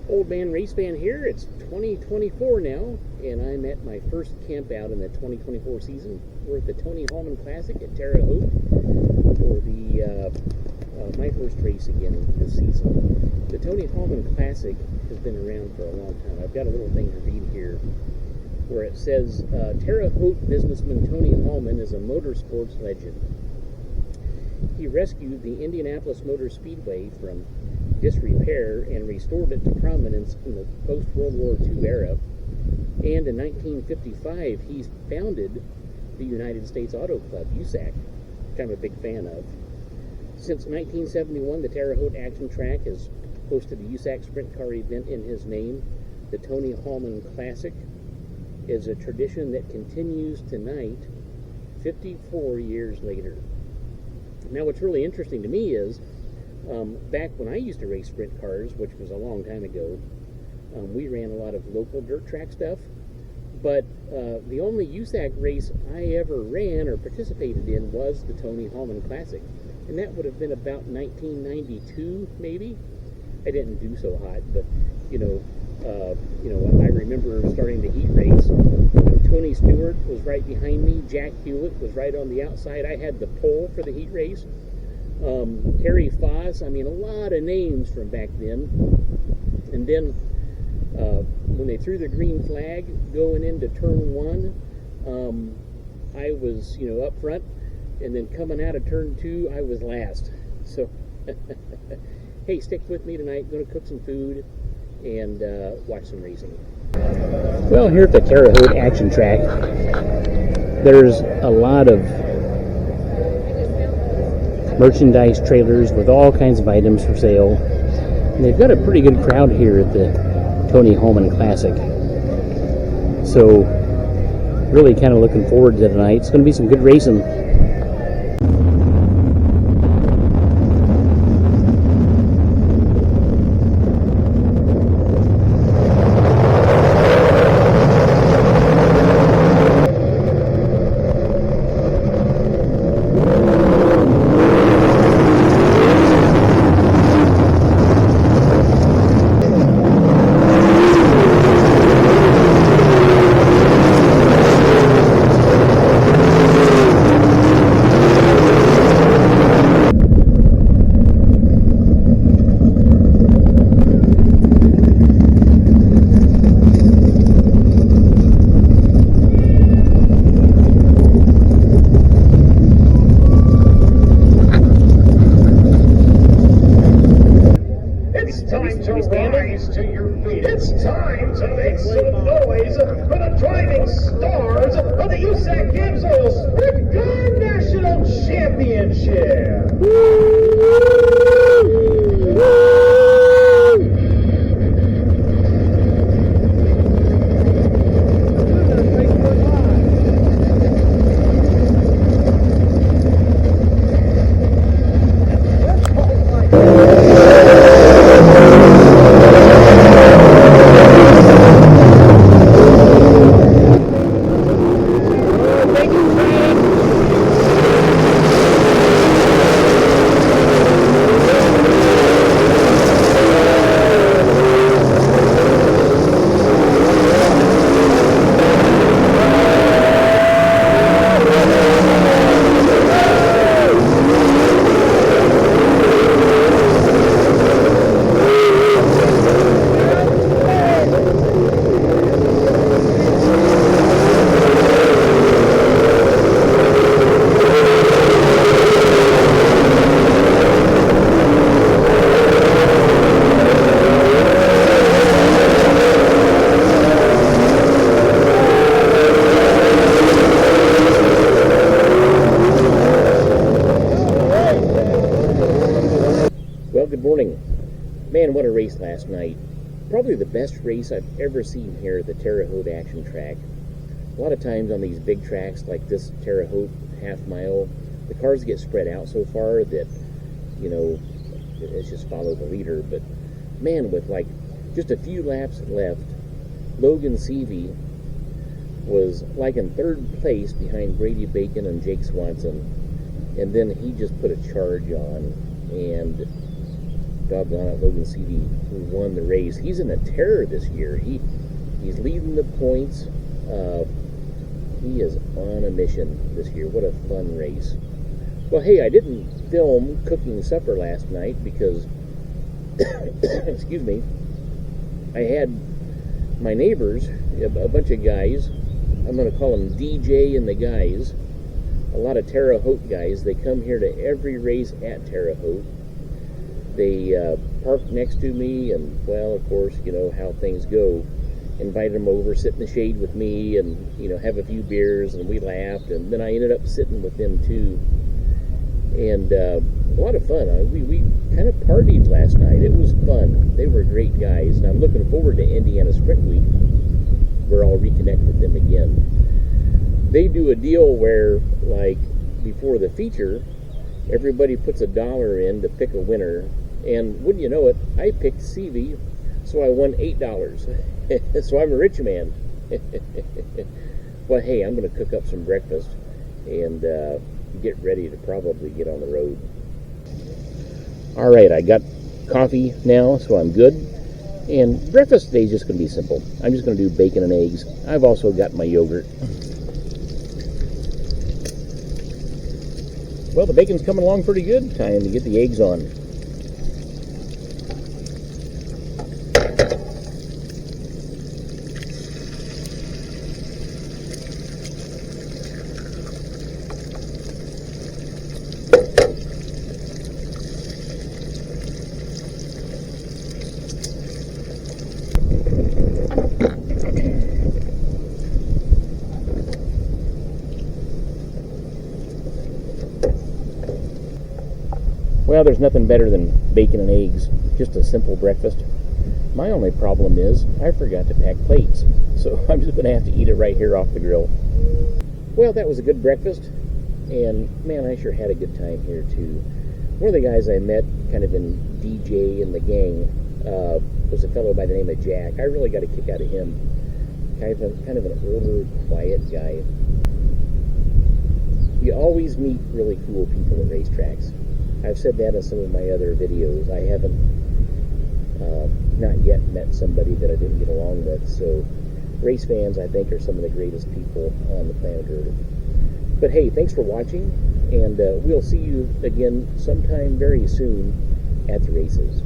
Old Man Race Fan here. It's 2024 now, and I'm at my first camp out in the 2024 season. We're at the Tony Hulman Classic at Terre Haute for my first race again this season. The Tony Hulman Classic has been around for a long time. I've got a little thing to read here where it says, Terre Haute businessman Tony Hulman is a motorsports legend. He rescued the Indianapolis Motor Speedway from disrepair and restored it to prominence in the post-World War II era. And in 1955, he founded the United States Auto Club, USAC, which I'm a big fan of. Since 1971, the Terre Haute Action Track has hosted a USAC sprint car event in his name. The Tony Hulman Classic is a tradition that continues tonight, 54 years later. Now, what's really interesting to me is, back when I used to race sprint cars, which was a long time ago, we ran a lot of local dirt track stuff, but the only USAC race I ever ran or participated in was the Tony Hulman Classic, and that would have been about 1992, maybe. I didn't do so hot, but I remember starting the heat race. Tony Stewart was right behind me. Jack Hewlett was right on the outside. I had the pole for the heat race. Harry Foss, a lot of names from back then. And then when they threw the green flag going into turn one, I was, up front, and then coming out of turn two, I was last. So, hey, stick with me tonight. Going to cook some food and watch some racing. Well, here at the Terre Haute Action Track, there's a lot of merchandise trailers with all kinds of items for sale. And they've got a pretty good crowd here at the Tony Hulman Classic. So, really kind of looking forward to tonight. It's going to be some good racing. It's time to make some noise for the driving stars of the USAC Gamsel Sprint Car National Championship. Man, what a race last night. Probably the best race I've ever seen here at the Terre Haute Action Track. A lot of times on these big tracks like this Terre Haute half mile, the cars get spread out so far that, it's just follow the leader. But man, with like just a few laps left, Logan Seavey was like in third place behind Brady Bacon and Jake Swanson. And then he just put a charge on, and doggone it, Logan CD, who won the race. He's in a terror this year. He's leading the points. He is on a mission this year. What a fun race. Well, hey, I didn't film cooking supper last night because, excuse me, I had my neighbors, a bunch of guys, I'm going to call them DJ and the guys, a lot of Terre Haute guys. They come here to every race at Terre Haute. They park next to me, and, well, of course, you know how things go. Invited them over, sit in the shade with me, and, you know, have a few beers, and we laughed, and then I ended up sitting with them, too. And a lot of fun. We kind of partied last night. It was fun. They were great guys, and I'm looking forward to Indiana Sprint Week, where I'll reconnect with them again. They do a deal where, like, before the feature, everybody puts $1 in to pick a winner, and wouldn't you know it, I picked CV, so I won $8. So I'm a rich man. Well, hey, I'm going to cook up some breakfast and get ready to probably get on the road. All right, I got coffee now, so I'm good. And breakfast today is just going to be simple. I'm just going to do bacon and eggs. I've also got my yogurt. Well, the bacon's coming along pretty good. Time to get the eggs on. Well, there's nothing better than bacon and eggs, just a simple breakfast. My only problem is I forgot to pack plates, so I'm just going to have to eat it right here off the grill. Well, that was a good breakfast, and man, I sure had a good time here too. One of the guys I met kind of in DJ and the gang was a fellow by the name of Jack. I really got a kick out of him. Kind of an older, quiet guy. You always meet really cool people at racetracks. I've said that in some of my other videos. I haven't not yet met somebody that I didn't get along with. So race fans, I think, are some of the greatest people on the planet Earth. But hey, thanks for watching, and we'll see you again sometime very soon at the races.